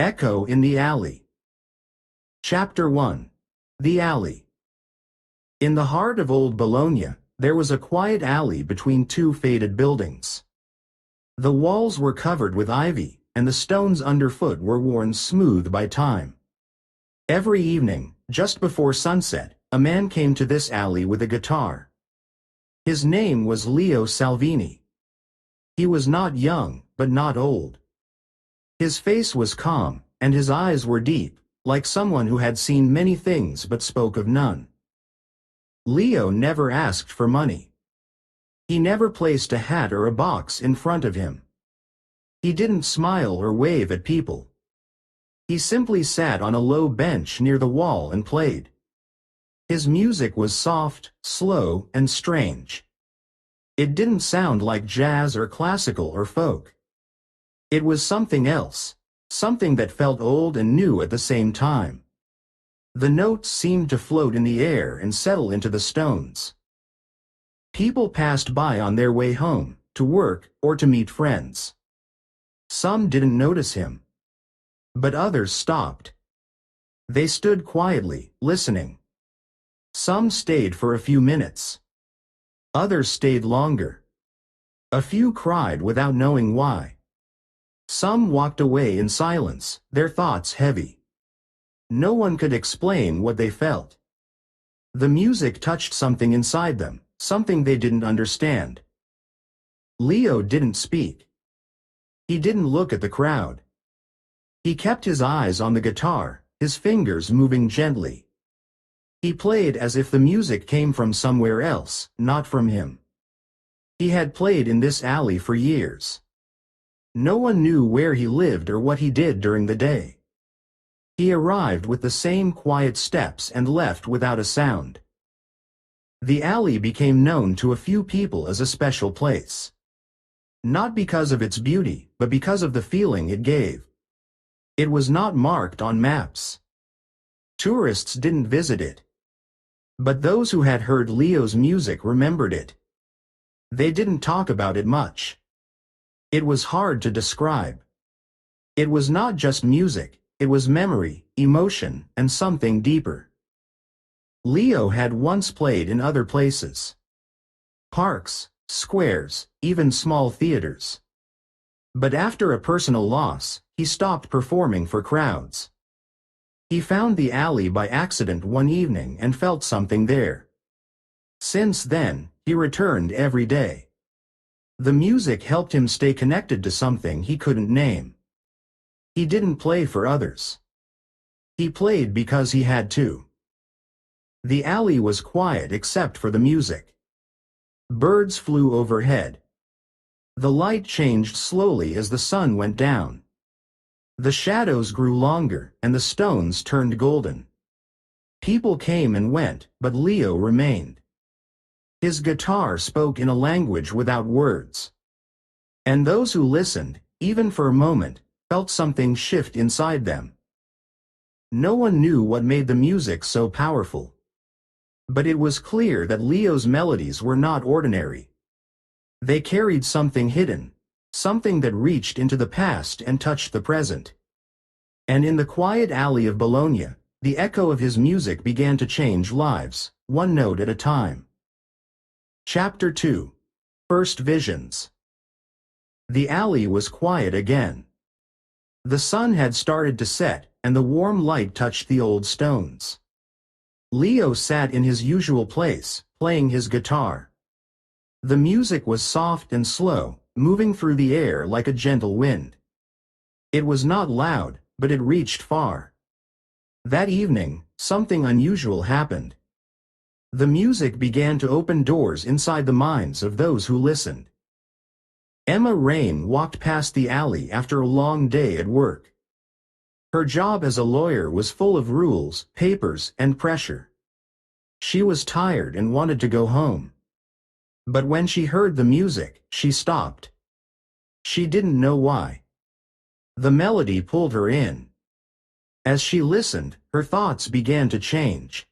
Echo in the Alley. Chapter 1. The Alley. In the heart of old Bologna, there was a quiet alley between two faded buildings. The walls were covered with ivy, and the stones underfoot were worn smooth by time. Every evening, just before sunset, a man came to this alley with a guitar. His name was Leo Salvini. He was not young, but not old. His face was calm, and his eyes were deep, like someone who had seen many things but spoke of none. Leo never asked for money. He never placed a hat or a box in front of him. He didn't smile or wave at people. He simply sat on a low bench near the wall and played. His music was soft, slow, and strange. It didn't sound like jazz or classical or folk. It was something else, something that felt old and new at the same time. The notes seemed to float in the air and settle into the stones. People passed by on their way home, to work, or to meet friends. Some didn't notice him. But others stopped. They stood quietly, listening. Some stayed for a few minutes. Others stayed longer. A few cried without knowing why. Some walked away in silence, their thoughts heavy. No one could explain what they felt. The music touched something inside them, something they didn't understand. Leo didn't speak. He didn't look at the crowd. He kept his eyes on the guitar, his fingers moving gently. He played as if the music came from somewhere else, not from him. He had played in this alley for years. No one knew where he lived or what he did during the day. He arrived with the same quiet steps and left without a sound. The alley became known to a few people as a special place. Not because of its beauty, but because of the feeling it gave. It was not marked on maps. Tourists didn't visit it. But those who had heard Leo's music remembered it. They didn't talk about it much. It was hard to describe. It was not just music, it was memory, emotion, and something deeper. Leo had once played in other places. Parks, squares, even small theaters. But after a personal loss, he stopped performing for crowds. He found the alley by accident one evening and felt something there. Since then, he returned every day. The music helped him stay connected to something he couldn't name. He didn't play for others. He played because he had to. The alley was quiet except for the music. Birds flew overhead. The light changed slowly as the sun went down. The shadows grew longer, and the stones turned golden. People came and went, but Leo remained. His guitar spoke in a language without words. And those who listened, even for a moment, felt something shift inside them. No one knew what made the music so powerful. But it was clear that Leo's melodies were not ordinary. They carried something hidden, something that reached into the past and touched the present. And in the quiet alley of Bologna, the echo of his music began to change lives, one note at a time. Chapter 2. First Visions. The alley was quiet again. The sun had started to set, and the warm light touched the old stones. Leo sat in his usual place, playing his guitar. The music was soft and slow, moving through the air like a gentle wind. It was not loud, but it reached far. That evening, something unusual happened. The music began to open doors inside the minds of those who listened. Emma Rain walked past the alley after a long day at work. Her job as a lawyer was full of rules, papers, and pressure. She was tired and wanted to go home. But when she heard the music, she stopped. She didn't know why. The melody pulled her in. As she listened, her thoughts began to change.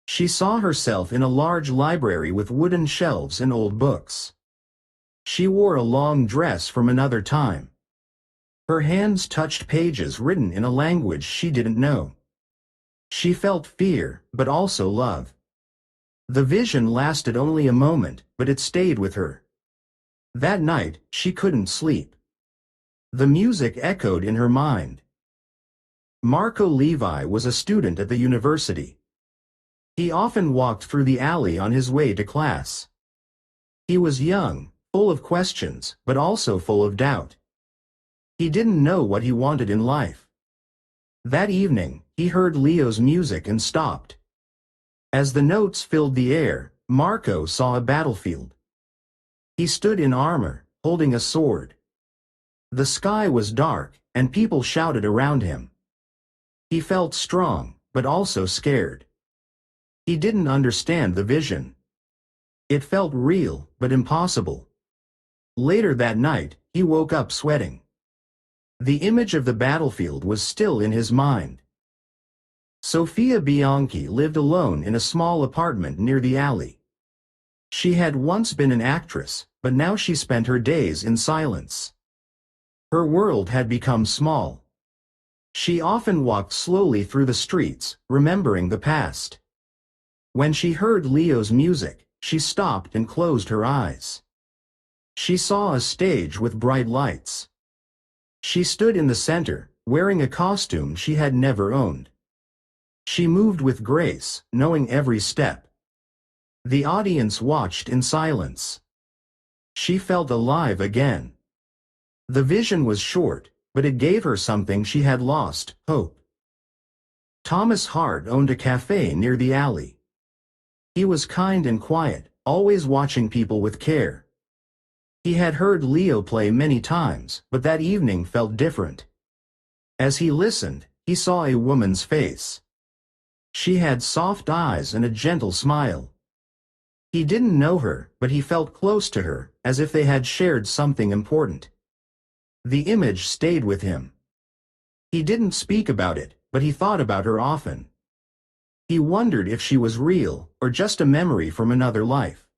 She saw herself in a large library with wooden shelves and old books. She wore a long dress from another time. Her hands touched pages written in a language she didn't know. She felt fear, but also love. The vision lasted only a moment, but it stayed with her. That night, she couldn't sleep. The music echoed in her mind. Marco Levi was a student at the university. He often walked through the alley on his way to class. He was young, full of questions, but also full of doubt. He didn't know what he wanted in life. That evening, he heard Leo's music and stopped. As the notes filled the air, Marco saw a battlefield. He stood in armor, holding a sword. The sky was dark, and people shouted around him. He felt strong, but also scared. He didn't understand the vision. It felt real, but impossible. Later that night, he woke up sweating. The image of the battlefield was still in his mind. Sofia Bianchi lived alone in a small apartment near the alley. She had once been an actress, but now she spent her days in silence. Her world had become small. She often walked slowly through the streets, remembering the past. When she heard Leo's music, she stopped and closed her eyes. She saw a stage with bright lights. She stood in the center, wearing a costume she had never owned. She moved with grace, knowing every step. The audience watched in silence. She felt alive again. The vision was short, but it gave her something she had lost, hope. Thomas Hart owned a cafe near the alley. He was kind and quiet, always watching people with care. He had heard Leo play many times, but that evening felt different. As he listened, he saw a woman's face. She had soft eyes and a gentle smile. He didn't know her, but he felt close to her, as if they had shared something important. The image stayed with him. He didn't speak about it, but he thought about her often. He wondered if she was real, or just a memory from another life.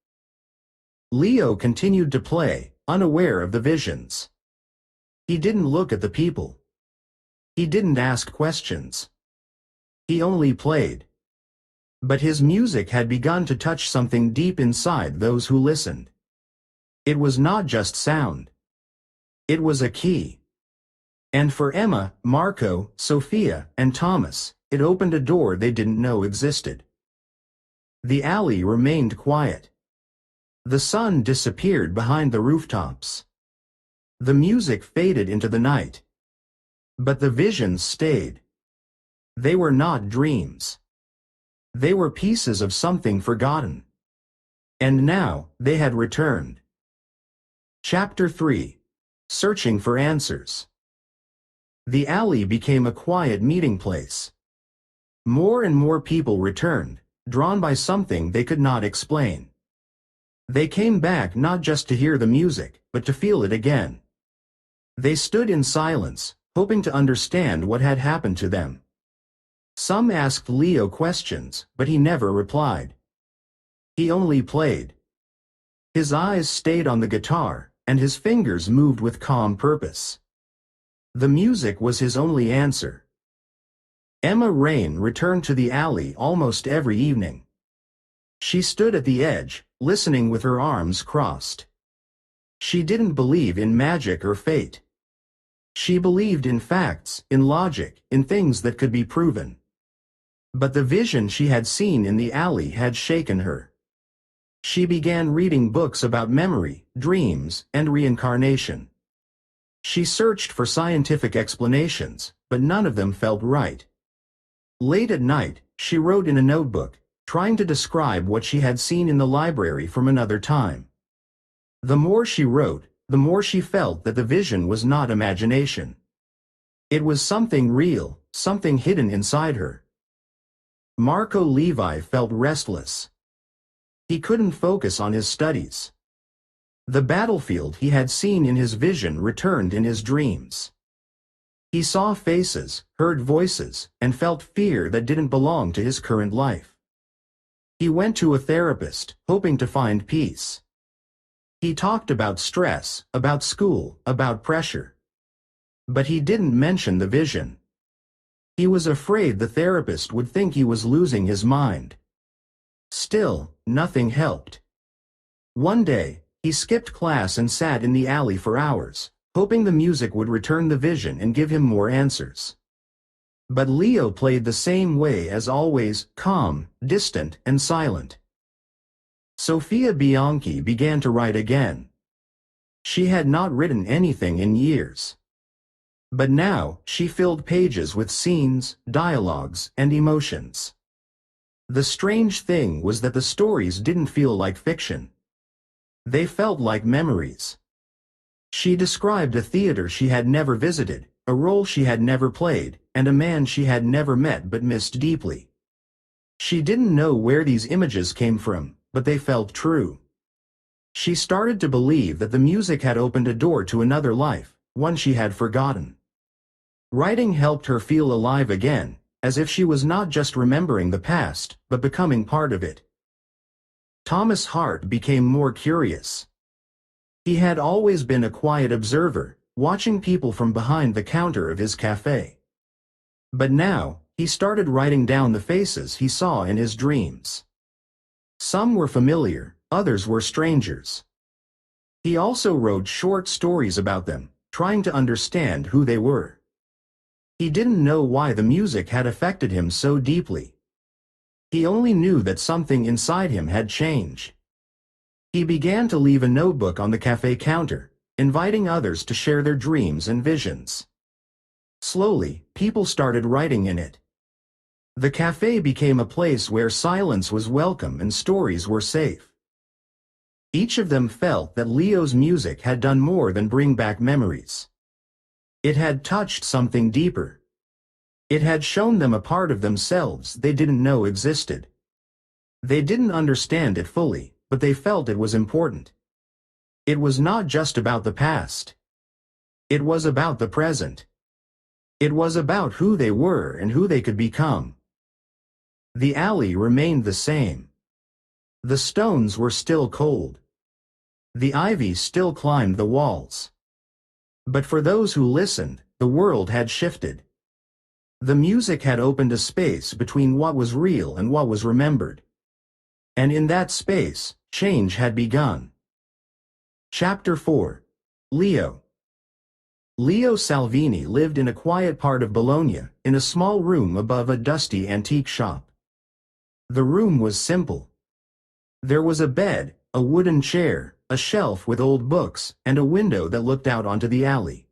Leo continued to play, unaware of the visions. He didn't look at the people. He didn't ask questions. He only played. But his music had begun to touch something deep inside those who listened. It was not just sound. It was a key. And for Emma, Marco, Sophia, and Thomas, it opened a door they didn't know existed. The alley remained quiet. The sun disappeared behind the rooftops. The music faded into the night. But the visions stayed. They were not dreams. They were pieces of something forgotten. And now, they had returned. Chapter 3. Searching for Answers. The alley became a quiet meeting place. More and more people returned, drawn by something they could not explain. They came back not just to hear the music, but to feel it again. They stood in silence, hoping to understand what had happened to them. Some asked Leo questions, but he never replied. He only played. His eyes stayed on the guitar, and his fingers moved with calm purpose. The music was his only answer. Emma Rain returned to the alley almost every evening. She stood at the edge, listening with her arms crossed. She didn't believe in magic or fate. She believed in facts, in logic, in things that could be proven. But the vision she had seen in the alley had shaken her. She began reading books about memory, dreams, and reincarnation. She searched for scientific explanations, but none of them felt right. Late at night, she wrote in a notebook, trying to describe what she had seen in the library from another time. The more she wrote, the more she felt that the vision was not imagination. It was something real, something hidden inside her. Marco Levi felt restless. He couldn't focus on his studies. The battlefield he had seen in his vision returned in his dreams. He saw faces, heard voices, and felt fear that didn't belong to his current life. He went to a therapist, hoping to find peace. He talked about stress, about school, about pressure. But he didn't mention the vision. He was afraid the therapist would think he was losing his mind. Still, nothing helped. One day, he skipped class and sat in the alley for hours, hoping the music would return the vision and give him more answers. But Leo played the same way as always, calm, distant, and silent. Sofia Bianchi began to write again. She had not written anything in years. But now, she filled pages with scenes, dialogues, and emotions. The strange thing was that the stories didn't feel like fiction. They felt like memories. She described a theater she had never visited, a role she had never played, and a man she had never met but missed deeply. She didn't know where these images came from, but they felt true. She started to believe that the music had opened a door to another life, one she had forgotten. Writing helped her feel alive again, as if she was not just remembering the past, but becoming part of it. Thomas Hart became more curious. He had always been a quiet observer, watching people from behind the counter of his cafe. But now, he started writing down the faces he saw in his dreams. Some were familiar, others were strangers. He also wrote short stories about them, trying to understand who they were. He didn't know why the music had affected him so deeply. He only knew that something inside him had changed. He began to leave a notebook on the cafe counter, inviting others to share their dreams and visions. Slowly, people started writing in it. The cafe became a place where silence was welcome and stories were safe. Each of them felt that Leo's music had done more than bring back memories. It had touched something deeper. It had shown them a part of themselves they didn't know existed. They didn't understand it fully, but they felt it was important. It was not just about the past. It was about the present. It was about who they were and who they could become. The alley remained the same. The stones were still cold. The ivy still climbed the walls. But for those who listened, the world had shifted. The music had opened a space between what was real and what was remembered. And in that space, change had begun. Chapter 4. Leo. Leo Salvini lived in a quiet part of Bologna, in a small room above a dusty antique shop. The room was simple. There was a bed, a wooden chair, a shelf with old books, and a window that looked out onto the alley.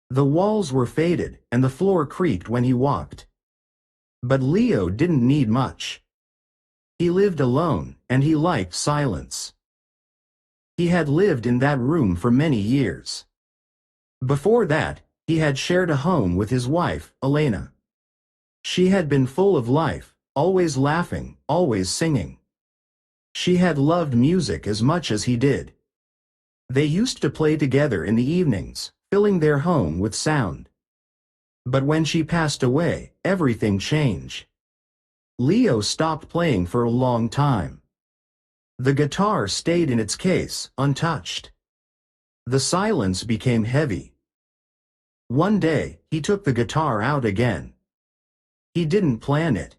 The walls were faded, and the floor creaked when he walked. But Leo didn't need much. He lived alone, and he liked silence. He had lived in that room for many years. Before that, he had shared a home with his wife, Elena. She had been full of life, always laughing, always singing. She had loved music as much as he did. They used to play together in the evenings, filling their home with sound. But when she passed away, everything changed. Leo stopped playing for a long time. The guitar stayed in its case, untouched. The silence became heavy. One day, he took the guitar out again. He didn't plan it.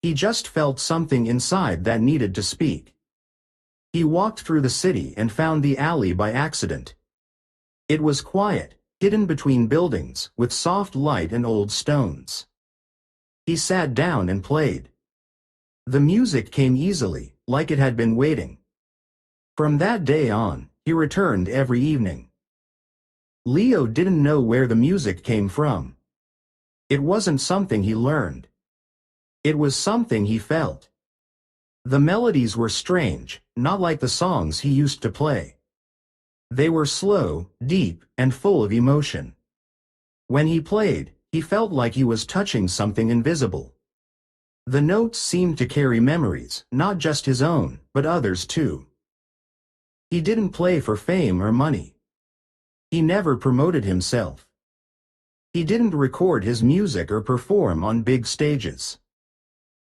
He just felt something inside that needed to speak. He walked through the city and found the alley by accident. It was quiet, hidden between buildings, with soft light and old stones. He sat down and played. The music came easily, like it had been waiting. From that day on, he returned every evening. Leo didn't know where the music came from. It wasn't something he learned. It was something he felt. The melodies were strange, not like the songs he used to play. They were slow, deep, and full of emotion. When he played, he felt like he was touching something invisible. The notes seemed to carry memories, not just his own, but others too. He didn't play for fame or money. He never promoted himself. He didn't record his music or perform on big stages.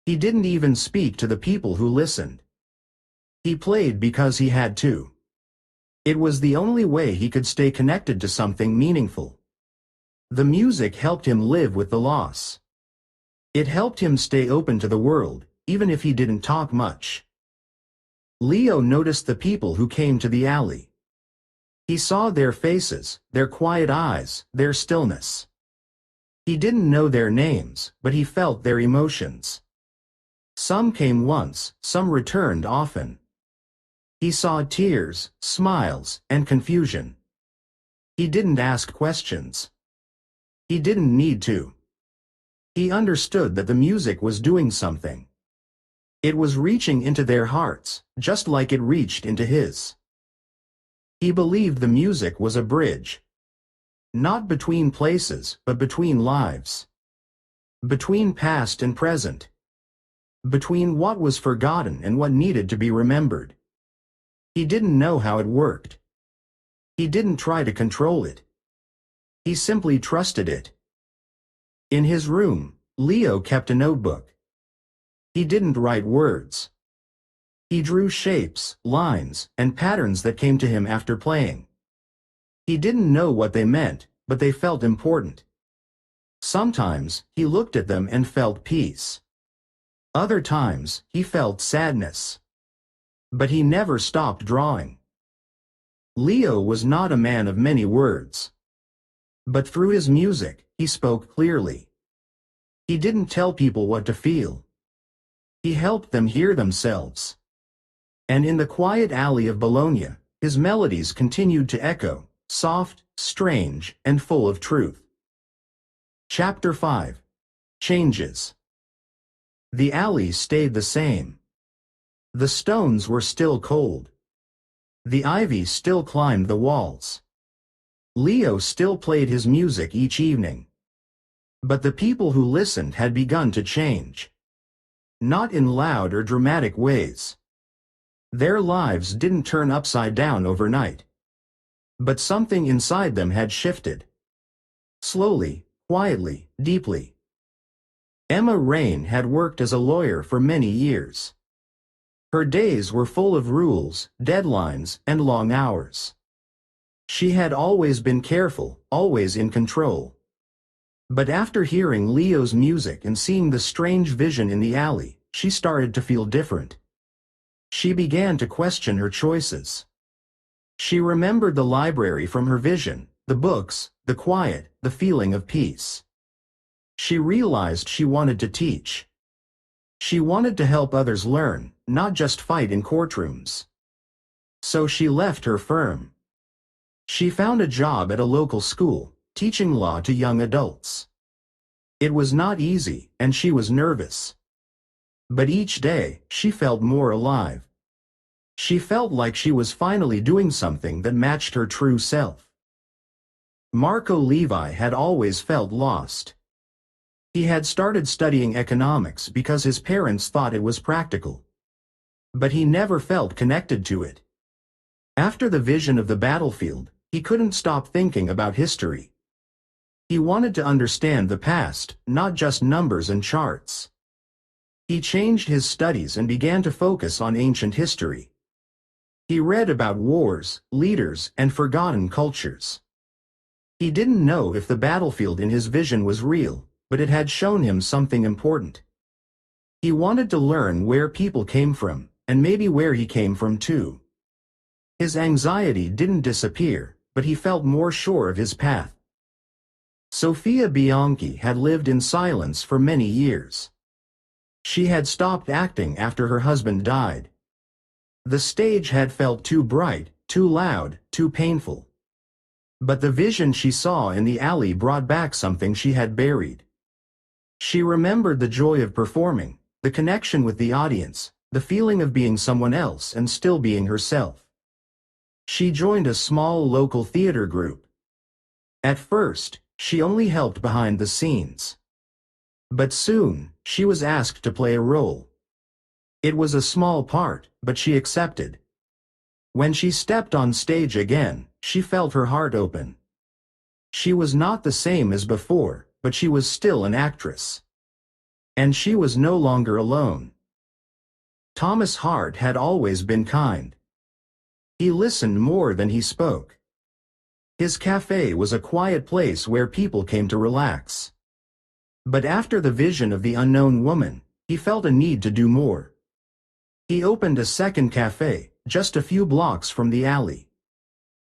He didn't even speak to the people who listened. He played because he had to. It was the only way he could stay connected to something meaningful. The music helped him live with the loss. It helped him stay open to the world, even if he didn't talk much. Leo noticed the people who came to the alley. He saw their faces, their quiet eyes, their stillness. He didn't know their names, but he felt their emotions. Some came once, some returned often. He saw tears, smiles, and confusion. He didn't ask questions. He didn't need to. He understood that the music was doing something. It was reaching into their hearts, just like it reached into his. He believed the music was a bridge. Not between places, but between lives. Between past and present. Between what was forgotten and what needed to be remembered. He didn't know how it worked. He didn't try to control it. He simply trusted it. In his room, Leo kept a notebook. He didn't write words. He drew shapes, lines, and patterns that came to him after playing. He didn't know what they meant, but they felt important. Sometimes, he looked at them and felt peace. Other times, he felt sadness. But he never stopped drawing. Leo was not a man of many words. But through his music, he spoke clearly. He didn't tell people what to feel. He helped them hear themselves. And in the quiet alley of Bologna, his melodies continued to echo, soft, strange, and full of truth. Chapter 5. Changes. The alley stayed the same. The stones were still cold. The ivy still climbed the walls. Leo still played his music each evening. But the people who listened had begun to change. Not in loud or dramatic ways. Their lives didn't turn upside down overnight. But something inside them had shifted. Slowly, quietly, deeply. Emma Rain had worked as a lawyer for many years. Her days were full of rules, deadlines, and long hours. She had always been careful, always in control. But after hearing Leo's music and seeing the strange vision in the alley, she started to feel different. She began to question her choices. She remembered the library from her vision, the books, the quiet, the feeling of peace. She realized she wanted to teach. She wanted to help others learn, not just fight in courtrooms. So she left her firm. She found a job at a local school, teaching law to young adults. It was not easy, and she was nervous. But each day, she felt more alive. She felt like she was finally doing something that matched her true self. Marco Levi had always felt lost. He had started studying economics because his parents thought it was practical. But he never felt connected to it. After the vision of the battlefield, he couldn't stop thinking about history. He wanted to understand the past, not just numbers and charts. He changed his studies and began to focus on ancient history. He read about wars, leaders, and forgotten cultures. He didn't know if the battlefield in his vision was real, but it had shown him something important. He wanted to learn where people came from, and maybe where he came from too. His anxiety didn't disappear, but he felt more sure of his path. Sofia Bianchi had lived in silence for many years. She had stopped acting after her husband died. The stage had felt too bright, too loud, too painful. But the vision she saw in the alley brought back something she had buried. She remembered the joy of performing, the connection with the audience, the feeling of being someone else and still being herself. She joined a small local theater group. At first, she only helped behind the scenes. But soon, she was asked to play a role. It was a small part, but she accepted. When she stepped on stage again, she felt her heart open. She was not the same as before, but she was still an actress. And she was no longer alone. Thomas Hart had always been kind. He listened more than he spoke. His cafe was a quiet place where people came to relax. But after the vision of the unknown woman, he felt a need to do more. He opened a second cafe, just a few blocks from the alley.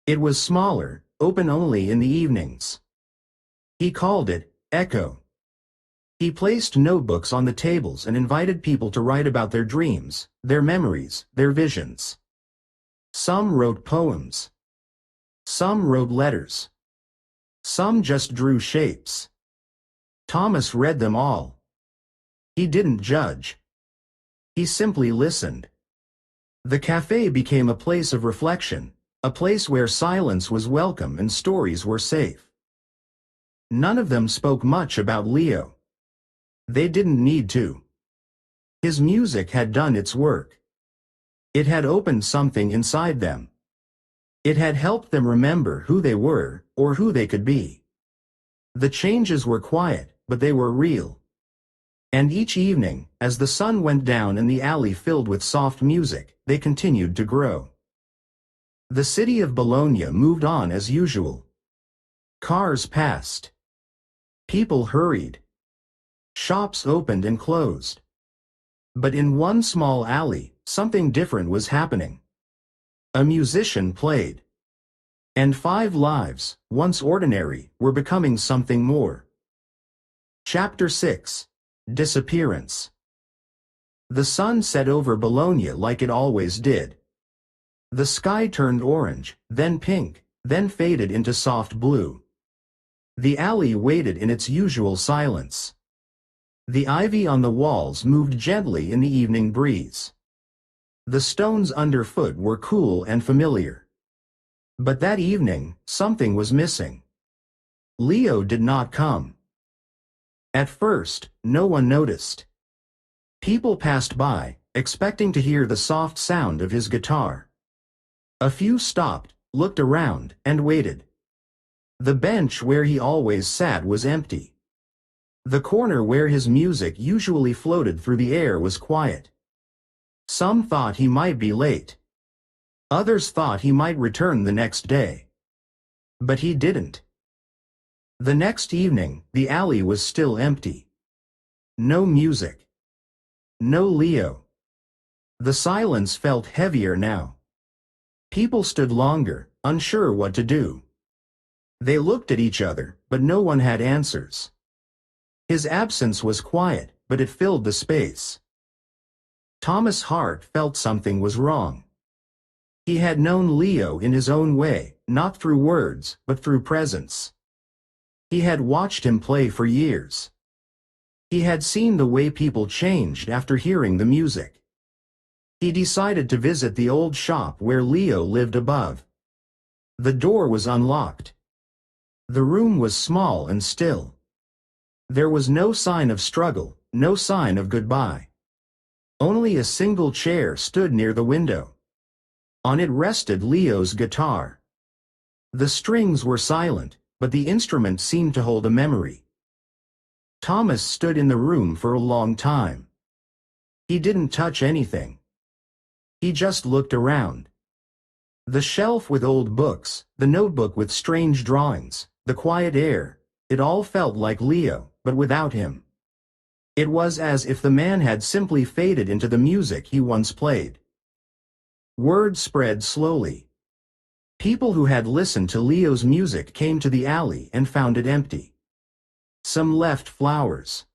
It was smaller, open only in the evenings. He called it Echo. He placed notebooks on the tables and invited people to write about their dreams, their memories, their visions. Some wrote poems. Some wrote letters. Some just drew shapes. Thomas read them all. He didn't judge. He simply listened. The cafe became a place of reflection, a place where silence was welcome and stories were safe. None of them spoke much about Leo. They didn't need to. His music had done its work. It had opened something inside them. It had helped them remember who they were, or who they could be. The changes were quiet, but they were real. And each evening, as the sun went down and the alley filled with soft music, they continued to grow. The city of Bologna moved on as usual. Cars passed. People hurried. Shops opened and closed. But in one small alley, something different was happening. A musician played. And 5 lives, once ordinary, were becoming something more. Chapter 6. Disappearance. The sun set over Bologna like it always did. The sky turned orange, then pink, then faded into soft blue. The alley waited in its usual silence. The ivy on the walls moved gently in the evening breeze. The stones underfoot were cool and familiar. But that evening, something was missing. Leo did not come. At first, no one noticed. People passed by, expecting to hear the soft sound of his guitar. A few stopped, looked around, and waited. The bench where he always sat was empty. The corner where his music usually floated through the air was quiet. Some thought he might be late. Others thought he might return the next day. But he didn't. The next evening, the alley was still empty. No music. No Leo. The silence felt heavier now. People stood longer, unsure what to do. They looked at each other, but no one had answers. His absence was quiet, but it filled the space. Thomas Hart felt something was wrong. He had known Leo in his own way, not through words, but through presence. He had watched him play for years. He had seen the way people changed after hearing the music. He decided to visit the old shop where Leo lived above. The door was unlocked. The room was small and still. There was no sign of struggle, no sign of goodbye. Only a single chair stood near the window. On it rested Leo's guitar. The strings were silent, but the instrument seemed to hold a memory. Thomas stood in the room for a long time. He didn't touch anything. He just looked around. The shelf with old books, the notebook with strange drawings, the quiet air, it all felt like Leo, but without him. It was as if the man had simply faded into the music he once played. Word spread slowly. People who had listened to Leo's music came to the alley and found it empty. Some left flowers.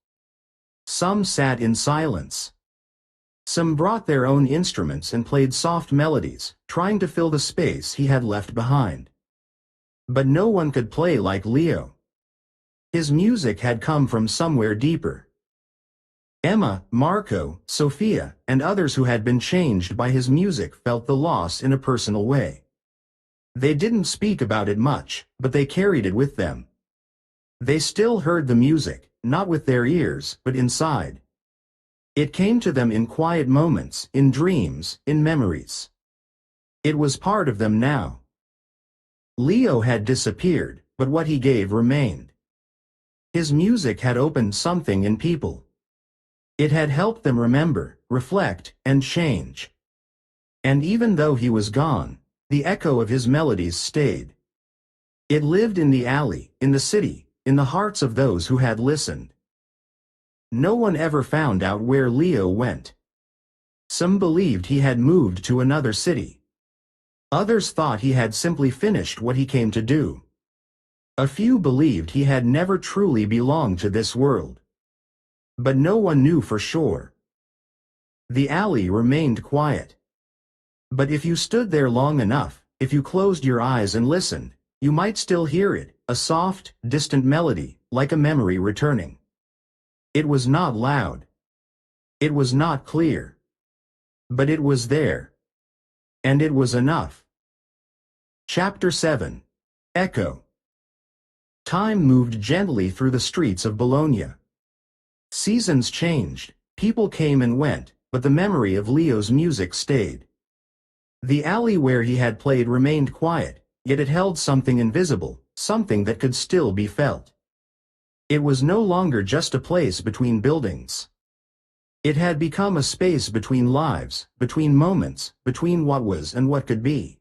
Some sat in silence. Some brought their own instruments and played soft melodies, trying to fill the space he had left behind. But no one could play like Leo. His music had come from somewhere deeper. Emma, Marco, Sophia, and others who had been changed by his music felt the loss in a personal way. They didn't speak about it much, but they carried it with them. They still heard the music, not with their ears, but inside. It came to them in quiet moments, in dreams, in memories. It was part of them now. Leo had disappeared, but what he gave remained. His music had opened something in people. It had helped them remember, reflect, and change. And even though he was gone, the echo of his melodies stayed. It lived in the alley, in the city, in the hearts of those who had listened. No one ever found out where Leo went. Some believed he had moved to another city. Others thought he had simply finished what he came to do. A few believed he had never truly belonged to this world. But no one knew for sure. The alley remained quiet. But if you stood there long enough, if you closed your eyes and listened, you might still hear it, a soft, distant melody, like a memory returning. It was not loud. It was not clear. But it was there. And it was enough. Chapter 7. Echo. Time moved gently through the streets of Bologna. Seasons changed, people came and went, but the memory of Leo's music stayed. The alley where he had played remained quiet, yet it held something invisible, something that could still be felt. It was no longer just a place between buildings. It had become a space between lives, between moments, between what was and what could be.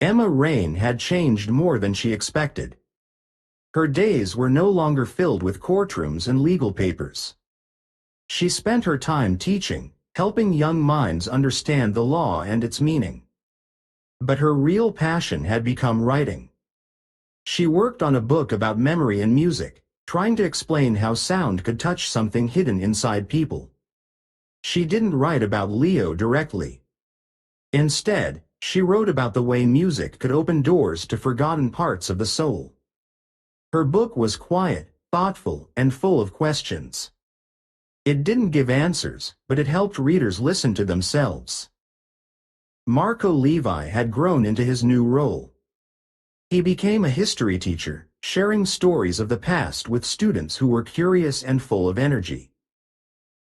Emma Rain had changed more than she expected. Her days were no longer filled with courtrooms and legal papers. She spent her time teaching, helping young minds understand the law and its meaning. But her real passion had become writing. She worked on a book about memory and music, trying to explain how sound could touch something hidden inside people. She didn't write about Leo directly. Instead, she wrote about the way music could open doors to forgotten parts of the soul. Her book was quiet, thoughtful, and full of questions. It didn't give answers, but it helped readers listen to themselves. Marco Levi had grown into his new role. He became a history teacher, sharing stories of the past with students who were curious and full of energy.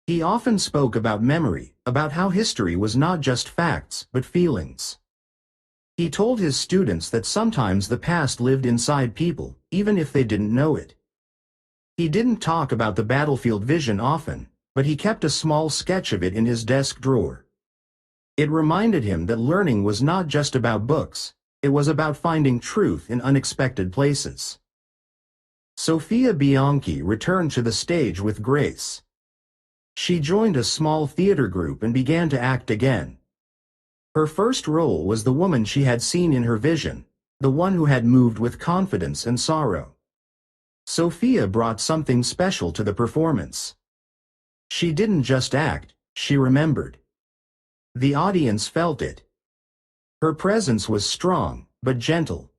He often spoke about memory, about how history was not just facts, but feelings. He told his students that sometimes the past lived inside people, even if they didn't know it. He didn't talk about the battlefield vision often, but he kept a small sketch of it in his desk drawer. It reminded him that learning was not just about books, it was about finding truth in unexpected places. Sofia Bianchi returned to the stage with grace. She joined a small theater group and began to act again. Her first role was the woman she had seen in her vision, the one who had moved with confidence and sorrow. Sophia brought something special to the performance. She didn't just act, she remembered. The audience felt it. Her presence was strong, but gentle.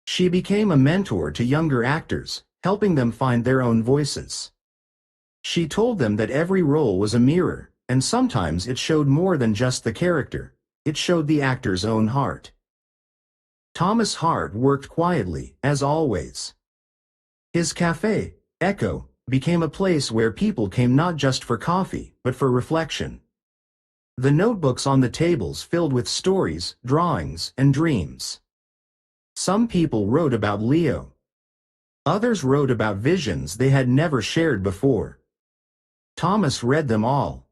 She became a mentor to younger actors, helping them find their own voices. She told them that every role was a mirror, and sometimes it showed more than just the character, it showed the actor's own heart. Thomas Hart worked quietly, as always. His cafe, Echo, became a place where people came not just for coffee, but for reflection. The notebooks on the tables filled with stories, drawings, and dreams. Some people wrote about Leo. Others wrote about visions they had never shared before. Thomas read them all.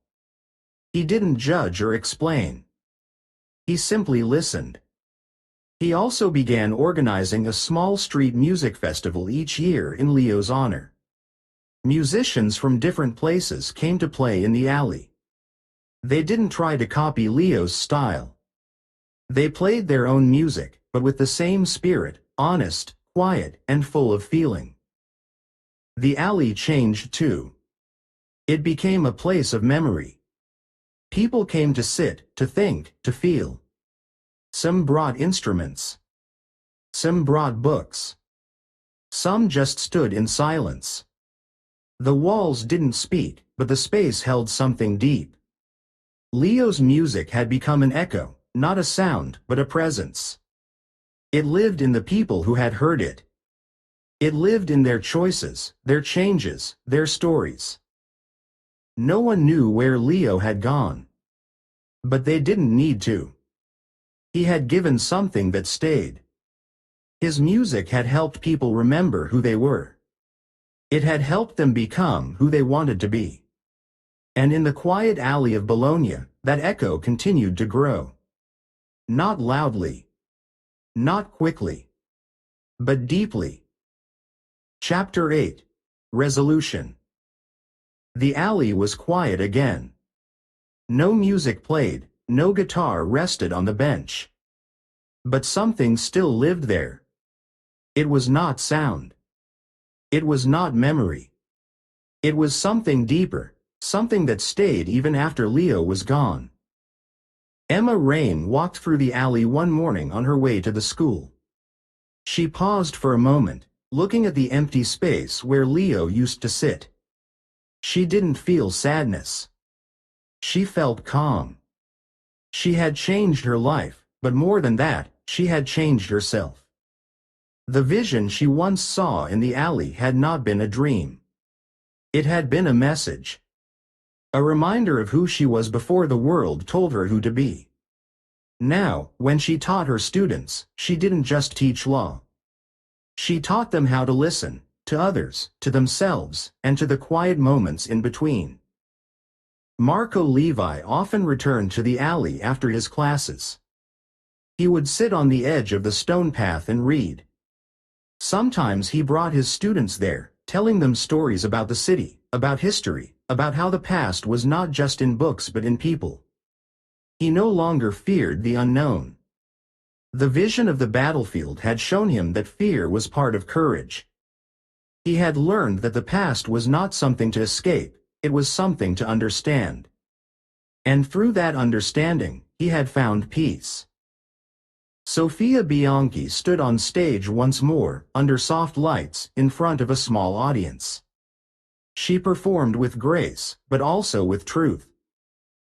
He didn't judge or explain. He simply listened. He also began organizing a small street music festival each year in Leo's honor. Musicians from different places came to play in the alley. They didn't try to copy Leo's style. They played their own music, but with the same spirit, honest, quiet, and full of feeling. The alley changed too. It became a place of memory. People came to sit, to think, to feel. Some brought instruments. Some brought books. Some just stood in silence. The walls didn't speak, but the space held something deep. Leo's music had become an echo, not a sound, but a presence. It lived in the people who had heard it. It lived in their choices, their changes, their stories. No one knew where Leo had gone. But they didn't need to. He had given something that stayed. His music had helped people remember who they were. It had helped them become who they wanted to be. And in the quiet alley of Bologna, that echo continued to grow. Not loudly. Not quickly. but deeply. Chapter 8. Resolution. The alley was quiet again. No music played, no guitar rested on the bench. But something still lived there. It was not sound. It was not memory. It was something deeper, something that stayed even after Leo was gone. Emma Rain walked through the alley one morning on her way to the school. She paused for a moment, looking at the empty space where Leo used to sit. She didn't feel sadness. She felt calm. She had changed her life, but more than that, she had changed herself. The vision she once saw in the alley had not been a dream. It had been a message. A reminder of who she was before the world told her who to be. Now, when she taught her students, she didn't just teach law. She taught them how to listen, to others, to themselves, and to the quiet moments in between. Marco Levi often returned to the alley after his classes. He would sit on the edge of the stone path and read. Sometimes he brought his students there, telling them stories about the city, about history, about how the past was not just in books but in people. He no longer feared the unknown. The vision of the battlefield had shown him that fear was part of courage. He had learned that the past was not something to escape, it was something to understand. And through that understanding, he had found peace. Sofia Bianchi stood on stage once more, under soft lights, in front of a small audience. She performed with grace, but also with truth.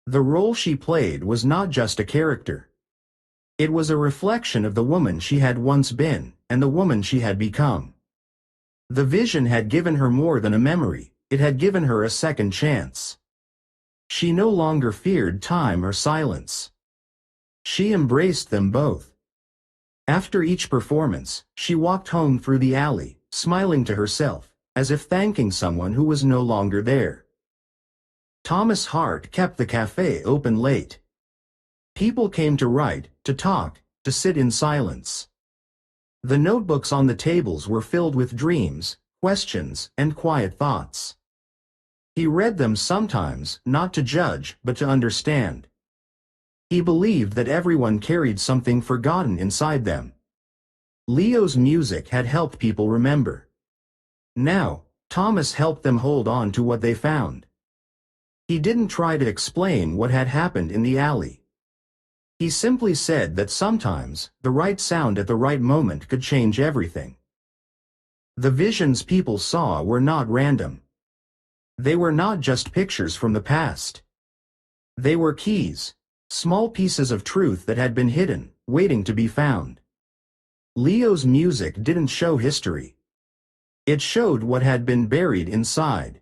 The role she played was not just a character. It was a reflection of the woman she had once been, and the woman she had become. The vision had given her more than a memory, it had given her a second chance. She no longer feared time or silence. She embraced them both. After each performance, she walked home through the alley, smiling to herself, as if thanking someone who was no longer there. Thomas Hart kept the cafe open late. People came to write, to talk, to sit in silence. The notebooks on the tables were filled with dreams, questions, and quiet thoughts. He read them sometimes, not to judge, but to understand. He believed that everyone carried something forgotten inside them. Leo's music had helped people remember. Now, Thomas helped them hold on to what they found. He didn't try to explain what had happened in the alley. He simply said that sometimes, the right sound at the right moment could change everything. The visions people saw were not random. They were not just pictures from the past. They were keys, small pieces of truth that had been hidden, waiting to be found. Leo's music didn't show history. It showed what had been buried inside.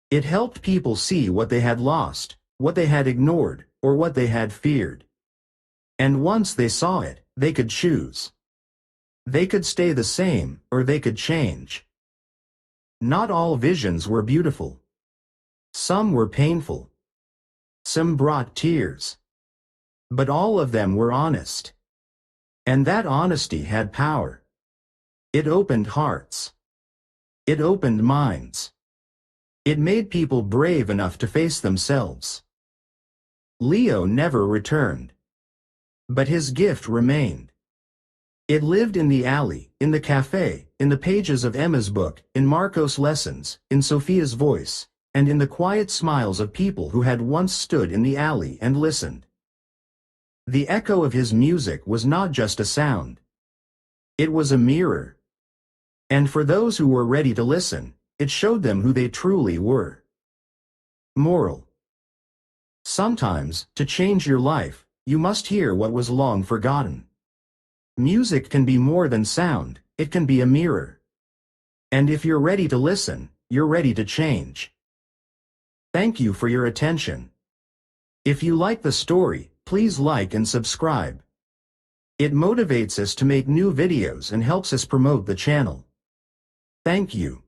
It helped people see what they had lost, what they had ignored, or what they had feared. And once they saw it, they could choose. They could stay the same, or they could change. Not all visions were beautiful. Some were painful. Some brought tears. But all of them were honest. And that honesty had power. It opened hearts. It opened minds. It made people brave enough to face themselves. Leo never returned. But his gift remained. It lived in the alley, in the cafe, in the pages of Emma's book, in Marco's lessons, in Sophia's voice, and in the quiet smiles of people who had once stood in the alley and listened. The echo of his music was not just a sound. It was a mirror. And for those who were ready to listen, it showed them who they truly were. Moral. Sometimes, to change your life, you must hear what was long forgotten. Music can be more than sound, it can be a mirror. And if you're ready to listen, you're ready to change. Thank you for your attention. If you like the story, please like and subscribe. It motivates us to make new videos and helps us promote the channel. Thank you.